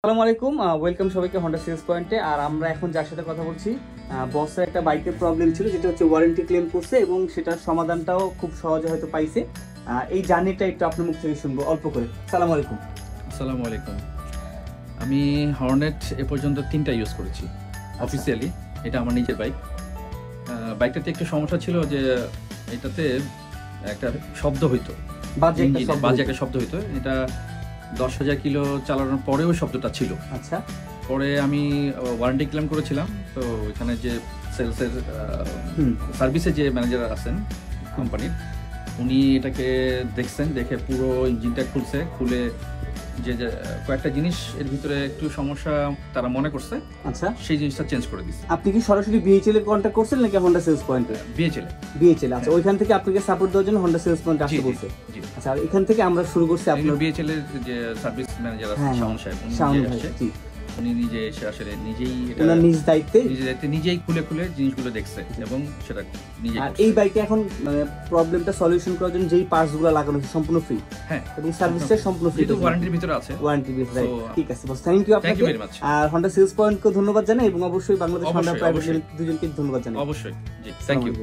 আসসালামু আলাইকুম, ওয়েলকাম সবাইকে হন্ডা সেলস পয়েন্টে। আর আমরা এখন যার সাথে কথা বলছি, বসের একটা বাইকের প্রবলেম ছিল যেটা হচ্ছে ওয়ারেন্টি ক্লেম করছে এবং সেটার সমাধানটাও খুব সহজে হয়তো পাইছে। এই জার্নিটা একটু আপনার মুখ থেকে শুনবো অল্প করে। আসসালামু আলাইকুম। আসসালামু আলাইকুম। আমি হর্নেট এ পর্যন্ত 3টা ইউজ করেছি অফিসিয়ালি। এটা আমার নিজের বাইক। বাইকটাতে একটু সমস্যা ছিল যে এটাতে একটা শব্দ হইতো, বাজে একটা শব্দ হইতো। এটা 10,000 কিলো চালানোর পরেও শব্দটা ছিল। আচ্ছা, পরে আমি ওয়ারেন্টি ক্লেম করেছিলাম। তো এখানে যে সেলসের সার্ভিসে যে ম্যানেজার আছেন কোম্পানির, উনি এটাকে দেখছেন, দেখে পুরো ইঞ্জিনটা খুলে যে কয়েকটা জিনিস এর ভিতরে একটু সমস্যা তারা মনে করছে। আচ্ছা, সেই জিনিসটা চেঞ্জ করে দিচ্ছে। আপনি কি সরাসরি বিএইচএল এর কন্টাক্ট করছেন নাকি হন্ডা সেলস পয়েন্টে? বিএইচএল। আচ্ছা, ওইখান থেকে আপনাকে সাপোর্ট দেওয়ার জন্য হন্ডা সেলস পয়েন্ট আসতে বলছে। আচ্ছা, আর এখান থেকে আমরা শুরু করছি আপনার বিএইচএল এর যে সার্ভিস ম্যানেজার আছে শাওন সাহেব, উনি নিজে এসে আসলে নিজেই এটা নিজ দায়িত্বে নিজেই খুলে জিনিসগুলো দেখছে এবং সেটা নিজে। আর এই বাইকে এখন প্রবলেমটা সলিউশন করার জন্য যেই পার্টসগুলো লাগানো আছে সম্পূর্ণ ফ্রি। হ্যাঁ, এবং সার্ভিসটা সম্পূর্ণ ফ্রি, এটা ওয়ারেন্টির ভিতরে আছে। ওয়ারেন্টির ভিতরে। ঠিক আছে বস, থ্যাংক ইউ আপনাকে। আর হন্ডা সেলস পয়েন্টকে ধন্যবাদ জানাই এবং অবশ্যই বাংলাদেশ হন্ডা প্রাইভেট লিমিটেড দুজনকে ধন্যবাদ জানাই। অবশ্যই জি, থ্যাংক ইউ।